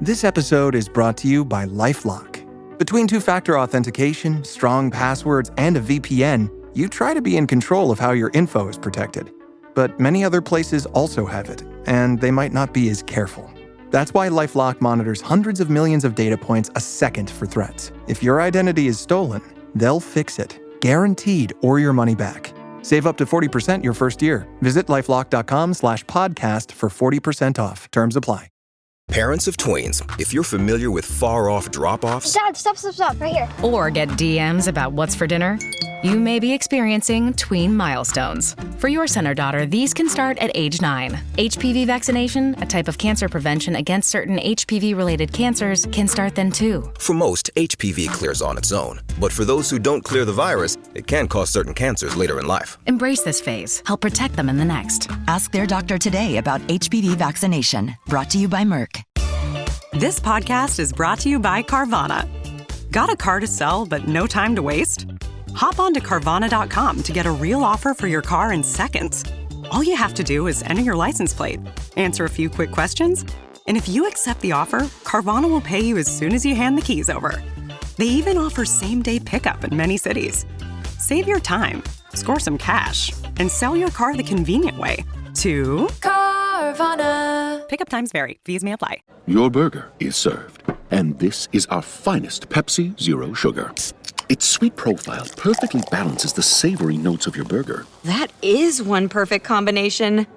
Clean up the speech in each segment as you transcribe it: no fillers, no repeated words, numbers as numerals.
This episode is brought to you by LifeLock. Between two-factor authentication, strong passwords, and a VPN, you try to be in control of how your info is protected. But many other places also have it, and they might not be as careful. That's why LifeLock monitors hundreds of millions of data points a second for threats. If your identity is stolen, they'll fix it, guaranteed, or your money back. Save up to 40% your first year. Visit lifelock.com/podcast for 40% off. Terms apply. Parents of tweens, if you're familiar with far-off drop-offs... Dad, stop, right here. Or get DMs about what's for dinner, you may be experiencing tween milestones. For your son or daughter, these can start at age 9. HPV vaccination, a type of cancer prevention against certain HPV-related cancers, can start then too. For most, HPV clears on its own. But for those who don't clear the virus, it can cause certain cancers later in life. Embrace this phase. Help protect them in the next. Ask their doctor today about HPV vaccination. Brought to you by Merck. This podcast is brought to you by Carvana. Got a car to sell but no time to waste? Hop on to Carvana.com to get a real offer for your car in seconds. All you have to do is enter your license plate, answer a few quick questions, and if you accept the offer, Carvana will pay you as soon as you hand the keys over. They even offer same-day pickup in many cities. Save your time, score some cash, and sell your car the convenient way to Carvana. Pickup times vary. Fees may apply. Your burger is served. And this is our finest Pepsi Zero Sugar. Its sweet profile perfectly balances the savory notes of your burger. That is one perfect combination.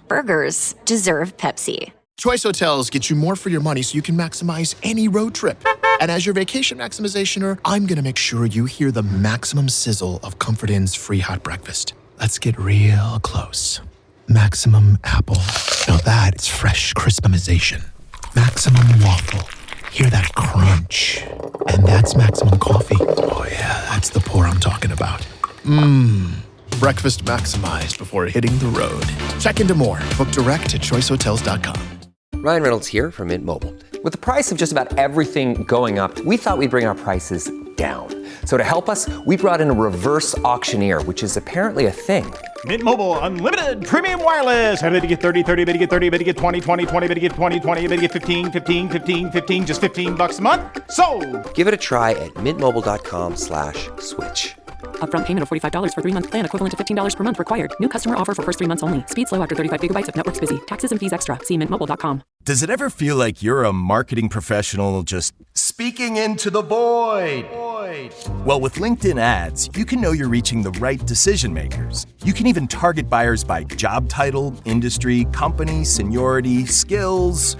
Burgers deserve Pepsi. Choice Hotels get you more for your money so you can maximize any road trip. And as your vacation maximizationer, I'm going to make sure you hear the maximum sizzle of Comfort Inn's free hot breakfast. Let's get real close. Maximum apple. Now that's fresh crispimization. Maximum waffle. Hear that crunch. And that's maximum coffee. Oh yeah, that's the pour I'm talking about. Breakfast maximized before hitting the road. Check into more. Book direct at choicehotels.com. Ryan Reynolds here from Mint Mobile. With the price of just about everything going up, we thought we'd bring our prices down. So to help us, we brought in a reverse auctioneer, which is apparently a thing. Mint Mobile Unlimited Premium Wireless. How to get 30, 30, bit to get 30, bit to get 20, 20, 20, bit to get 20, 20, bit to get 15, 15, 15, 15, just $15 a month? Sold! Give it a try at mintmobile.com/switch. Upfront payment of $45 for 3-month plan, equivalent to $15 per month required. New customer offer for first 3 months only. Speed slow after 35 gigabytes if network's busy. Taxes and fees extra. See mintmobile.com. Does it ever feel like you're a marketing professional just speaking into the void? Well, with LinkedIn ads, you can know you're reaching the right decision makers. You can even target buyers by job title, industry, company, seniority, skills.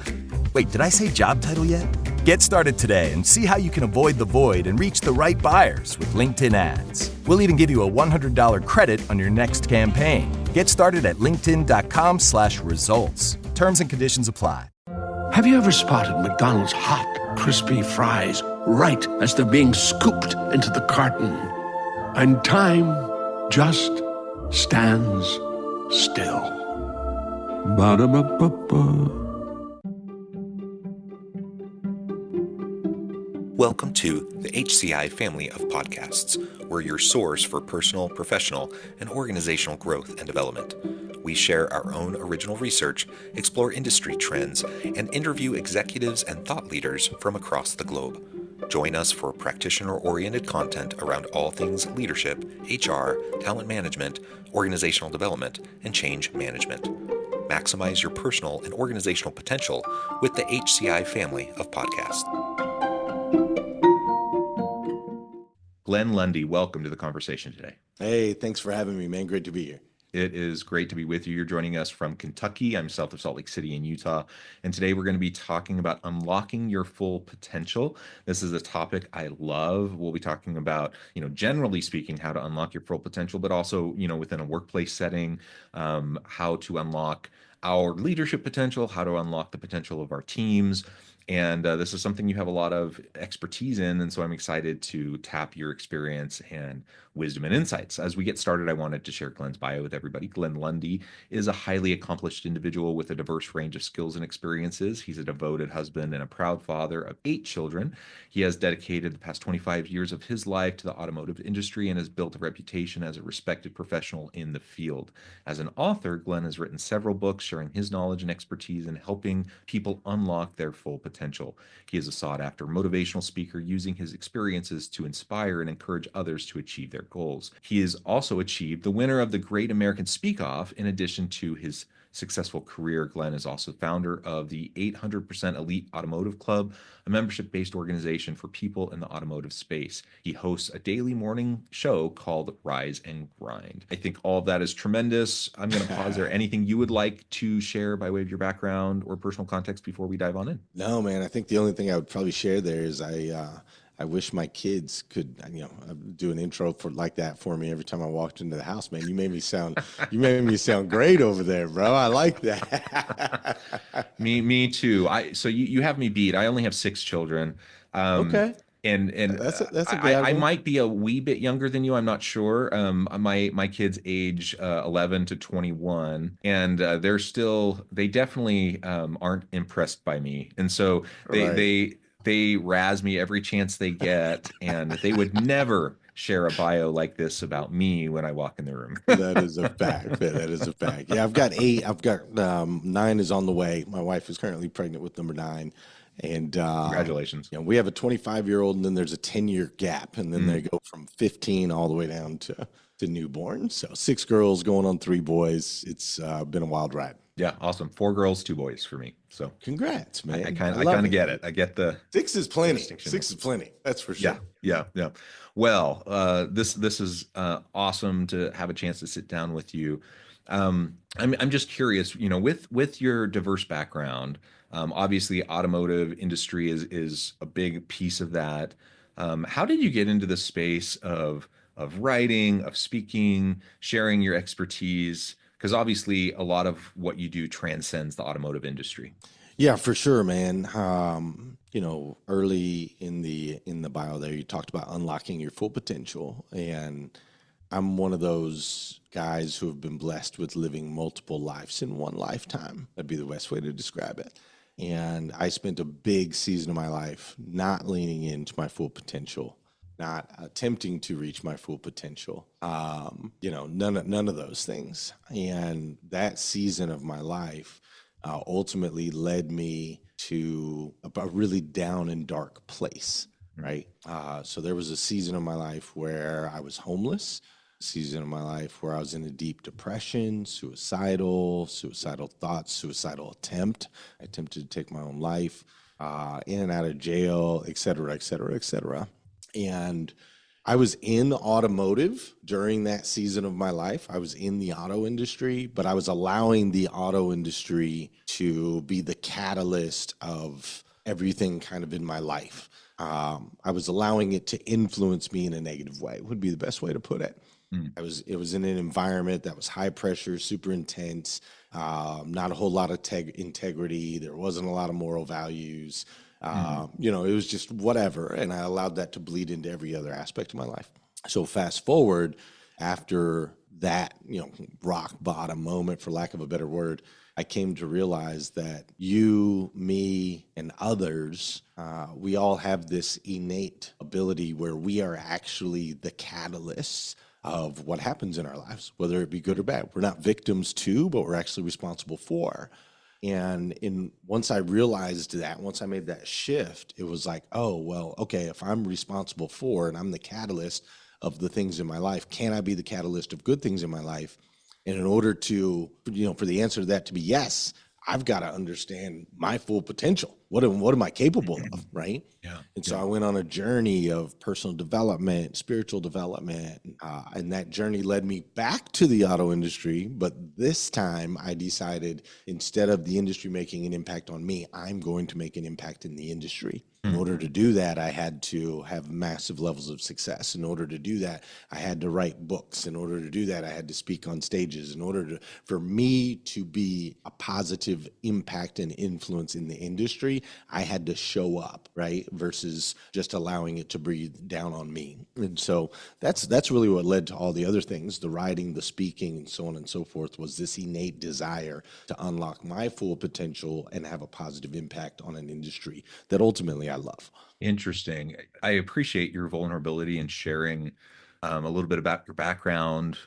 Wait, did I say job title yet? Get started today and see how you can avoid the void and reach the right buyers with LinkedIn ads. We'll even give you a $100 credit on your next campaign. Get started at linkedin.com/results. Terms and conditions apply. Have you ever spotted McDonald's hot, crispy fries right as they're being scooped into the carton? And time just stands still. Ba-da-ba-ba-ba. Welcome to the HCI family of podcasts. We're your source for personal, professional, and organizational growth and development. We share our own original research, explore industry trends, and interview executives and thought leaders from across the globe. Join us for practitioner-oriented content around all things leadership, HR, talent management, organizational development, and change management. Maximize your personal and organizational potential with the HCI family of podcasts. Glenn Lundy, welcome to the conversation today. Hey, thanks for having me, man. Great to be here. It is great to be with you. You're joining us from Kentucky. I'm south of Salt Lake City in Utah. And today we're going to be talking about unlocking your full potential. This is a topic I love. We'll be talking about, generally speaking, how to unlock your full potential, but also, within a workplace setting, how to unlock our leadership potential, how to unlock the potential of our teams, And this is something you have a lot of expertise in. And so I'm excited to tap your experience and wisdom and insights. As we get started, I wanted to share Glenn's bio with everybody. Glenn Lundy is a highly accomplished individual with a diverse range of skills and experiences. He's a devoted husband and a proud father of 8 children. He has dedicated the past 25 years of his life to the automotive industry and has built a reputation as a respected professional in the field. As an author, Glenn has written several books sharing his knowledge and expertise in helping people unlock their full potential. He is a sought-after motivational speaker using his experiences to inspire and encourage others to achieve their goals. He has also achieved the winner of the Great American Speak-Off. In addition to his successful career, Glenn is also founder of the 800% Elite Automotive Club, a membership-based organization for people in the automotive space. He hosts a daily morning show called Rise and Grind. I think all of that is tremendous. I'm going to pause there. Anything you would like to share by way of your background or personal context before we dive on in? No, man. I think the only thing I would probably share there is I wish my kids could, do an intro like that for me every time I walked into the house. Man, you made me sound great over there, bro. I like that. Me too. So you have me beat. I only have 6 children. Okay. And that's a good I might be a wee bit younger than you. I'm not sure. My kids age 11 to 21, and they definitely aren't impressed by me. And so they razz me every chance they get, and they would never share a bio like this about me when I walk in the room. That is a fact. That is a fact. Yeah, I've got 8. I've got 9 is on the way. My wife is currently pregnant with number 9. And congratulations. We have a 25-year-old, and then there's a 10-year gap, and then they go from 15 all the way down to newborn. So 6 girls going on 3 boys. It's been a wild ride. Yeah, awesome. 4 girls, 2 boys for me. So congrats, man. I kind of get it. I get the 6 is plenty. 6 is plenty. That's for sure. Yeah. Well, this is awesome to have a chance to sit down with you. I'm just curious, with your diverse background, obviously automotive industry is a big piece of that. How did you get into the space of writing, of speaking, sharing your expertise? Because obviously a lot of what you do transcends the automotive industry. Yeah, for sure, man. Early in the bio there, you talked about unlocking your full potential, and I'm one of those guys who have been blessed with living multiple lives in one lifetime. That'd be the best way to describe it. And I spent a big season of my life not leaning into my full potential, not attempting to reach my full potential. None of those things. And that season of my life ultimately led me to a really down and dark place, right? So there was a season of my life where I was homeless, a season of my life where I was in a deep depression, suicidal thoughts, suicidal attempt. I attempted to take my own life, in and out of jail, et cetera, et cetera, et cetera. And I was in automotive during that season of my life. I was in the auto industry, but I was allowing the auto industry to be the catalyst of everything kind of in my life. I was allowing it to influence me in a negative way, would be the best way to put it. It was in an environment that was high pressure, super intense, not a whole lot of integrity. There wasn't a lot of moral values. It was just whatever. And I allowed that to bleed into every other aspect of my life. So fast forward after that, rock bottom moment, for lack of a better word, I came to realize that you, me, and others, we all have this innate ability where we are actually the catalysts of what happens in our lives, whether it be good or bad. We're not victims to, but we're actually responsible for. And once I realized that, once I made that shift, it was like, oh, well, okay, if I'm responsible for and I'm the catalyst of the things in my life, can I be the catalyst of good things in my life? And in order to, for the answer to that to be yes, I've got to understand my full potential. What am I capable of, right? Yeah. And so I went on a journey of personal development, spiritual development, and that journey led me back to the auto industry. But this time I decided, instead of the industry making an impact on me, I'm going to make an impact in the industry. In order to do that, I had to have massive levels of success. In order to do that, I had to write books. In order to do that, I had to speak on stages. In order for me to be a positive impact and influence in the industry, energy, I had to show up, right? Versus just allowing it to breathe down on me. And so that's really what led to all the other things, the writing, the speaking, and so on and so forth, was this innate desire to unlock my full potential and have a positive impact on an industry that ultimately I love. Interesting. I appreciate your vulnerability and sharing a little bit about your background.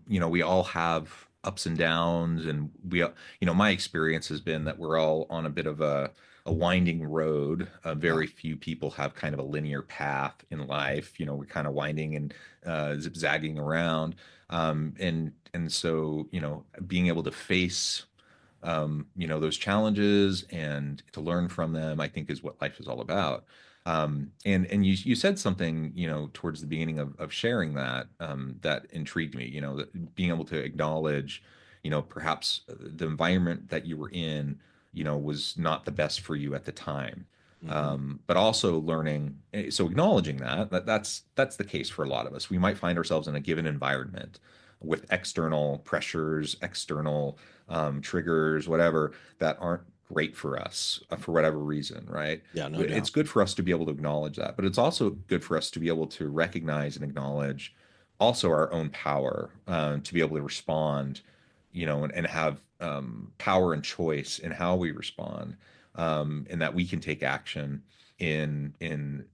We all have ups and downs, and my experience has been that we're all on a bit of a winding road. Very few people have kind of a linear path in life. We're kind of winding and zigzagging around. And so, being able to face those challenges and to learn from them, I think is what life is all about. And you said something, towards the beginning of sharing that, that intrigued me, that being able to acknowledge, perhaps the environment that you were in, was not the best for you at the time. But also learning, so acknowledging that's the case for a lot of us. We might find ourselves in a given environment with external pressures, external triggers, whatever, that aren't great for us for whatever reason, right? Yeah, no doubt. It's good for us to be able to acknowledge that, but it's also good for us to be able to recognize and acknowledge also our own power, to be able to respond, and have power and choice in how we respond, and that we can take action in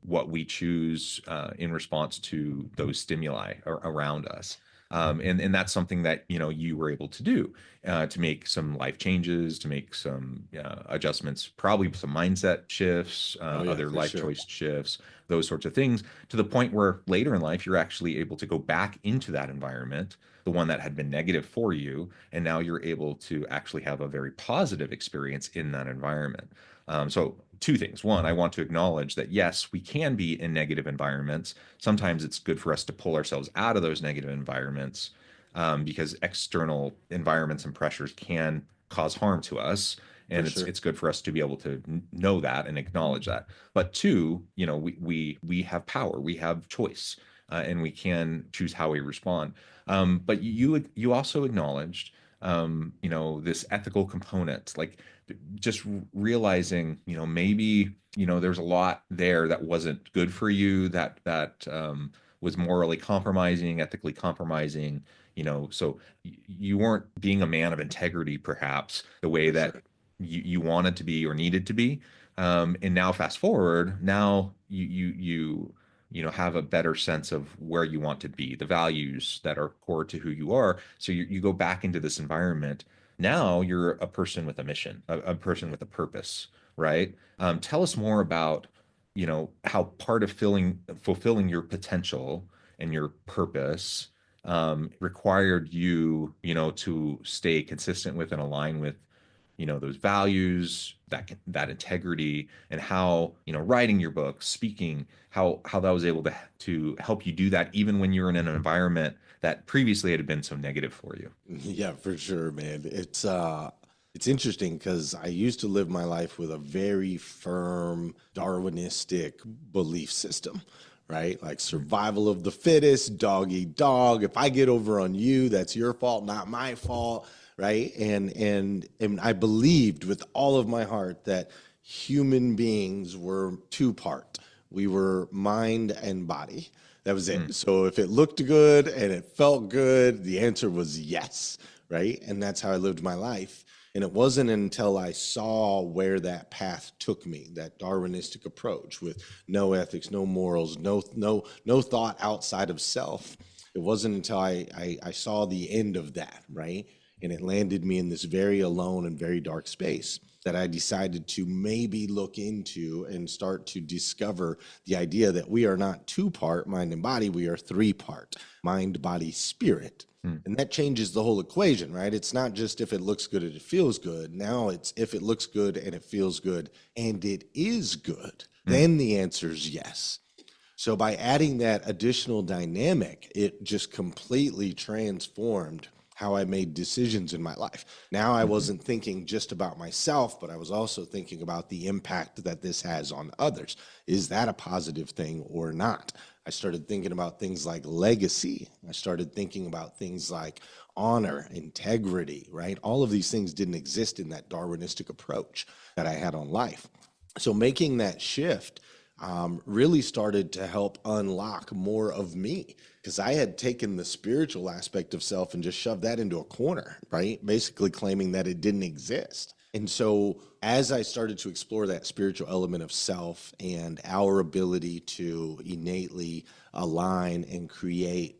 what we choose in response to those stimuli around us. And that's something that you were able to do, to make some life changes, to make some adjustments, probably some mindset shifts, other life choice shifts, those sorts of things, to the point where later in life you're actually able to go back into that environment, the one that had been negative for you, and now you're able to actually have a very positive experience in that environment. So two things. One, I want to acknowledge that, yes, we can be in negative environments. Sometimes it's good for us to pull ourselves out of those negative environments, because external environments and pressures can cause harm to us. And it's good for us to be able to know that and acknowledge that. But two, we have power, we have choice, and we can choose how we respond. But you also acknowledged, this ethical component, like just realizing, maybe, there's a lot there that wasn't good for you, that was morally compromising, ethically compromising, so you weren't being a man of integrity, perhaps the way that you wanted to be or needed to be. And now fast forward, now you have a better sense of where you want to be, the values that are core to who you are. So you go back into this environment. Now you're a person with a mission, a person with a purpose, right? Tell us more about, how part of fulfilling your potential and your purpose required you, to stay consistent with and align with, those values, that integrity, and how, writing your book, speaking, how that was able to help you do that, even when you're in an environment that previously had been so negative for you. Yeah, for sure, man. It's interesting because I used to live my life with a very firm Darwinistic belief system, right? Like survival of the fittest, dog eat dog. If I get over on you, that's your fault, not my fault, right? And I believed with all of my heart that human beings were two-part. We were mind and body. That was it. So if it looked good and it felt good, the answer was yes, right? And that's how I lived my life. And it wasn't until I saw where that path took me, that Darwinistic approach with no ethics, no morals, no thought outside of self. It wasn't until I saw the end of that, right? And it landed me in this very alone and very dark space that I decided to maybe look into and start to discover the idea that we are not two-part mind and body, we are three-part mind, body, spirit. And that changes the whole equation, right? It's not just if it looks good and it feels good. Now it's if it looks good and it feels good and it is good, then the answer is yes. So by adding that additional dynamic, it just completely transformed how I made decisions in my life. Now I wasn't thinking just about myself, but I was also thinking about the impact that this has on others. Is that a positive thing or not? I started thinking about things like legacy. I started thinking about things like honor, integrity, right? All of these things didn't exist in that Darwinistic approach that I had on life. So making that shift really started to help unlock more of me, because I had taken the spiritual aspect of self and just shoved that into a corner, right? Basically claiming that it didn't exist. And so as I started to explore that spiritual element of self and our ability to innately align and create,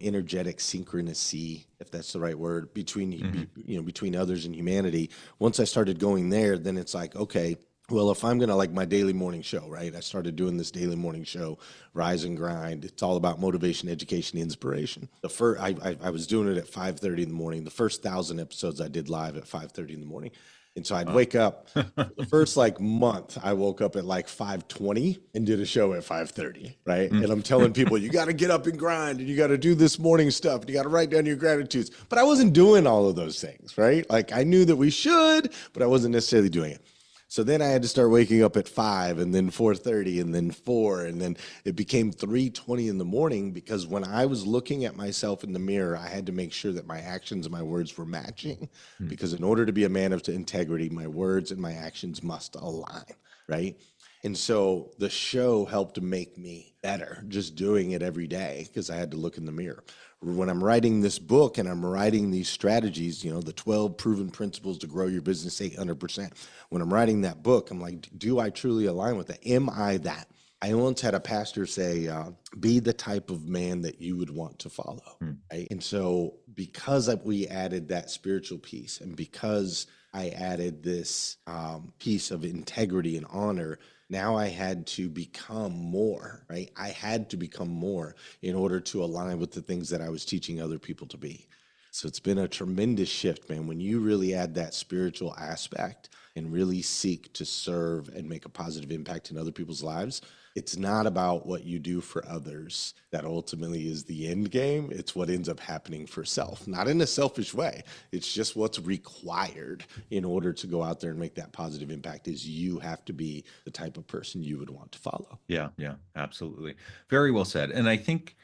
energetic synchronicity, if that's the right word, between, between others and humanity, once I started going there, then it's like, okay, well, if I'm going to, like, my daily morning show, right? I started doing this daily morning show, Rise and Grind. It's all about motivation, education, inspiration. I was doing it at 5:30 in the morning. The first 1,000 episodes I did live at 5:30 in the morning. And so I'd wake up, the first month, I woke up at 5:20 and did a show at 5:30, right? And I'm telling people, you got to get up and grind, and you got to do this morning stuff, and you got to write down your gratitudes. But I wasn't doing all of those things, right? I knew that we should, but I wasn't necessarily doing it. So then I had to start waking up at 5, and then 4:30, and then 4, and then it became 3:20 in the morning, because when I was looking at myself in the mirror, I had to make sure that my actions and my words were matching, because in order to be a man of integrity, my words and my actions must align, right? And so the show helped make me better just doing it every day, because I had to look in the mirror. When I'm writing this book and I'm writing these strategies, the 12 proven principles to grow your business 800%. When I'm writing that book, I'm like, do I truly align with that? Am I that? I once had a pastor say, be the type of man that you would want to follow. Right? And so because we added that spiritual piece, and because I added this piece of integrity and honor, now I had to become more, right? I had to become more in order to align with the things that I was teaching other people to be. So it's been a tremendous shift, man. When you really add that spiritual aspect and really seek to serve and make a positive impact in other people's lives, it's not about what you do for others that ultimately is the end game. It's what ends up happening for self, not in a selfish way. It's just what's required in order to go out there and make that positive impact. Is you have to be the type of person you would want to follow. Yeah, absolutely. Very well said. And I think,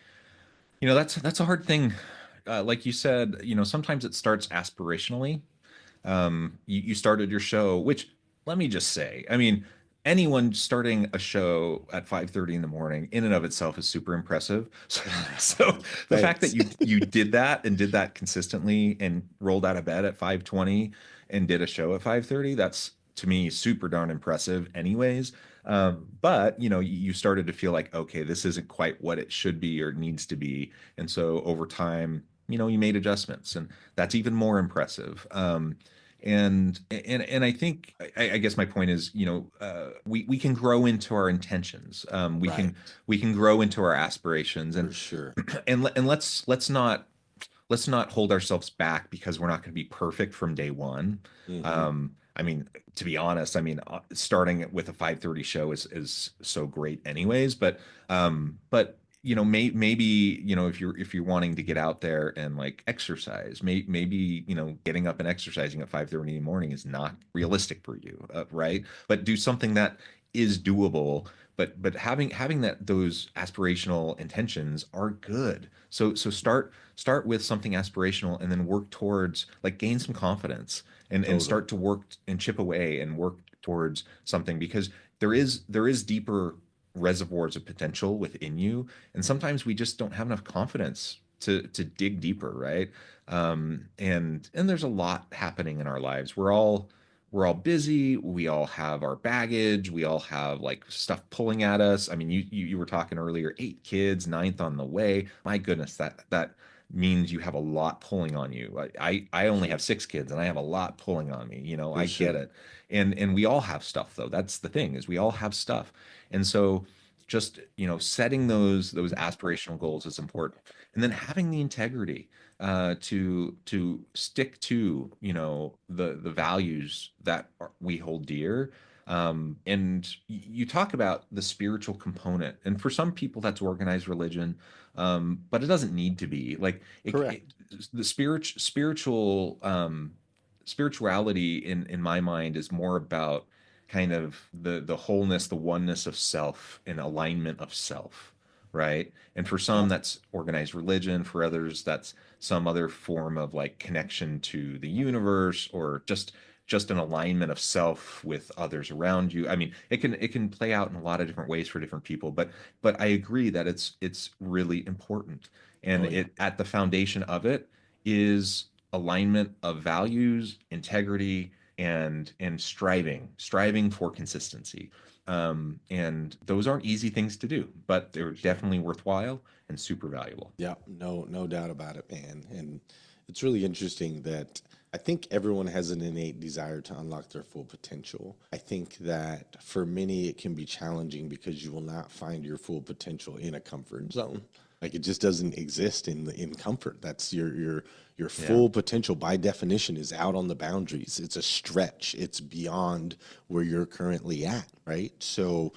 that's a hard thing. Like you said, sometimes it starts aspirationally. You started your show, which, let me just say, I mean, anyone starting a show at 5:30 in the morning in and of itself is super impressive. So the fact that you did that and did that consistently and rolled out of bed at 5:20 and did a show at 5:30, that's, to me, super darn impressive anyways. But you started to feel like, okay, this isn't quite what it should be or needs to be. And so over time, you made adjustments, and that's even more impressive. And I think, I guess my point is, we can grow into our intentions. We can grow into our aspirations, and for sure. And let's not hold ourselves back because we're not going to be perfect from day one. I mean, to be honest, starting with a 5:30 show is so great anyways, but maybe if you're wanting to get out there and exercise, maybe getting up and exercising at 5:30 in the morning is not realistic for you, right? But do something that is doable. But having those aspirational intentions are good. So start with something aspirational, and then work towards, gain some confidence, and start to work and chip away and work towards something, because there is deeper reservoirs of potential within you, and sometimes we just don't have enough confidence to dig deeper, right? And there's a lot happening in our lives. We're all busy. We all have our baggage. We all have stuff pulling at us. I mean, you were talking earlier, 8 kids, 9th on the way. My goodness, that means you have a lot pulling on you. I only have 6 kids, and I have a lot pulling on me. I get it. And we all have stuff, though. That's the thing, is we all have stuff. And so just, setting those aspirational goals is important. And then having the integrity to stick to, the values that we hold dear. And you talk about the spiritual component, and for some people that's organized religion, but it doesn't need to be. Correct. The spirituality in my mind is more about kind of the wholeness, the oneness of self, and alignment of self. right? And for some, that's organized religion. For others, that's some other form of like connection to the universe, or just an alignment of self with others around you. I mean, it can play out in a lot of different ways for different people, but I agree that it's really important. And Oh yeah. it at the foundation of it is alignment of values, integrity, and striving for consistency. And those aren't easy things to do, but they're definitely worthwhile and super valuable. Yeah, no doubt about it, man. And it's really interesting that I think everyone has an innate desire to unlock their full potential. I think that for many it can be challenging because you will not find your full potential in a comfort zone. Like it just doesn't exist in comfort. That's your full potential by definition is out on the boundaries. It's a stretch. It's beyond where you're currently at, right? So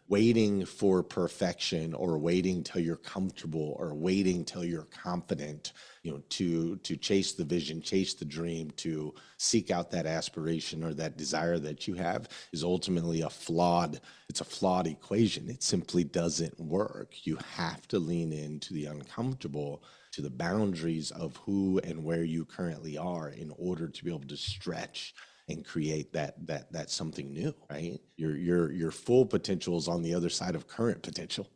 waiting for perfection, or waiting till you're comfortable, or waiting till you're confident, to chase the vision, chase the dream, to seek out that aspiration or that desire that you have, is ultimately it's a flawed equation. It simply doesn't work. You have to lean into the uncomfortable, to the boundaries of who and where you currently are, in order to be able to stretch and create that something new, right? Your full potential is on the other side of current potential,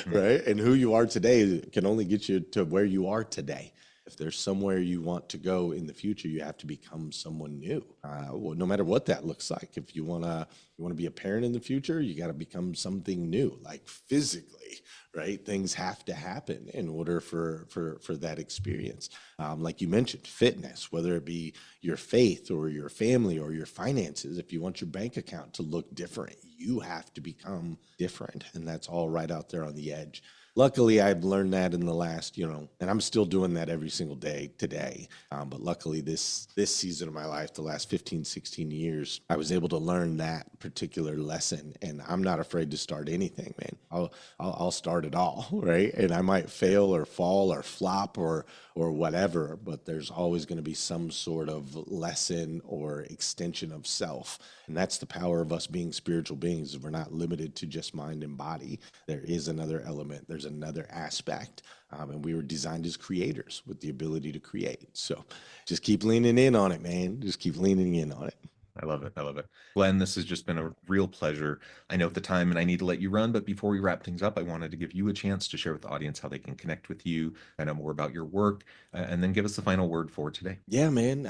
right? And who you are today can only get you to where you are today. If there's somewhere you want to go in the future, you have to become someone new. No matter what that looks like. If you wanna be a parent in the future, you got to become something new, like physically, right? Things have to happen in order for that experience. Like you mentioned, fitness, whether it be your faith or your family or your finances. If you want your bank account to look different, you have to become different, and that's all right out there on the edge. Luckily, I've learned that in the last, and I'm still doing that every single day today. But luckily, this season of my life, the last 15, 16 years, I was able to learn that particular lesson. And I'm not afraid to start anything, man. I'll start it all, right? And I might fail or fall or flop or whatever, but there's always going to be some sort of lesson or extension of self. And that's the power of us being spiritual beings. We're not limited to just mind and body. There is another element. There's another aspect. And we were designed as creators with the ability to create. So just keep leaning in on it, man. Just keep leaning in on it. I love it. I love it. Glenn, this has just been a real pleasure. I know at the time and I need to let you run, but before we wrap things up, I wanted to give you a chance to share with the audience how they can connect with you, find out more about your work, and then give us the final word for today. Yeah, man.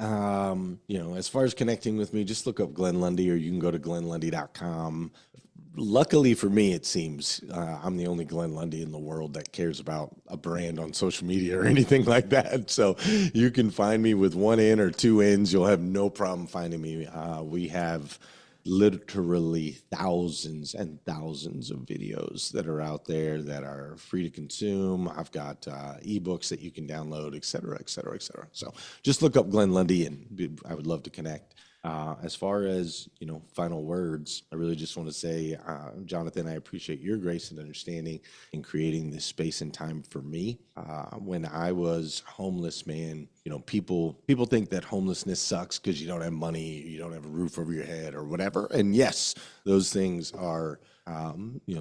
As far as connecting with me, just look up Glenn Lundy, or you can go to glennlundy.com. Luckily for me, it seems I'm the only Glenn Lundy in the world that cares about a brand on social media or anything like that. So you can find me with one N or two N's. You'll have no problem finding me. We have literally thousands and thousands of videos that are out there that are free to consume. I've got ebooks that you can download, et cetera, et cetera, et cetera. So just look up Glenn Lundy, and I would love to connect. As far as, final words, I really just want to say, Jonathan, I appreciate your grace and understanding in creating this space and time for me. When I was homeless, man, people think that homelessness sucks because you don't have money, you don't have a roof over your head or whatever. And yes, those things are,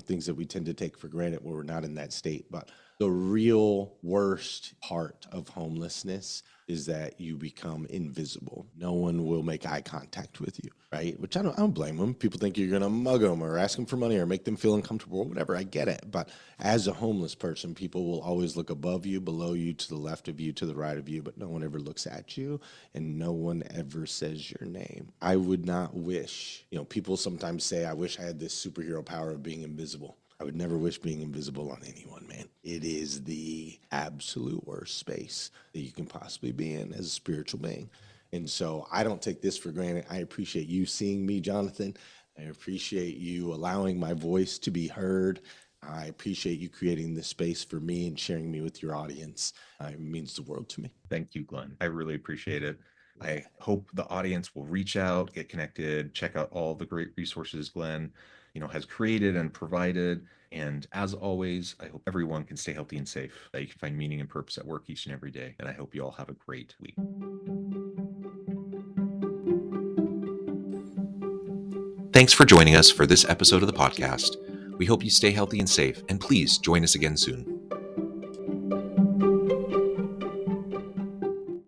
things that we tend to take for granted when we're not in that state. But the real worst part of homelessness is that you become invisible. No one will make eye contact with you, right? Which I don't blame them. People think you're gonna mug them or ask them for money or make them feel uncomfortable or whatever. I get it. But as a homeless person, people will always look above you, below you, to the left of you, to the right of you, but no one ever looks at you and no one ever says your name. I would not wish, people sometimes say, I wish I had this superhero power of being invisible. I would never wish being invisible on anyone, man. It is the absolute worst space that you can possibly be in as a spiritual being. And so I don't take this for granted. I appreciate you seeing me, Jonathan. I appreciate you allowing my voice to be heard. I appreciate you creating this space for me and sharing me with your audience. It means the world to me. Thank you, Glenn. I really appreciate it. I hope the audience will reach out, get connected, check out all the great resources Glenn has created and provided. And as always, I hope everyone can stay healthy and safe, that you can find meaning and purpose at work each and every day. And I hope you all have a great week. Thanks for joining us for this episode of the podcast. We hope you stay healthy and safe, and please join us again soon.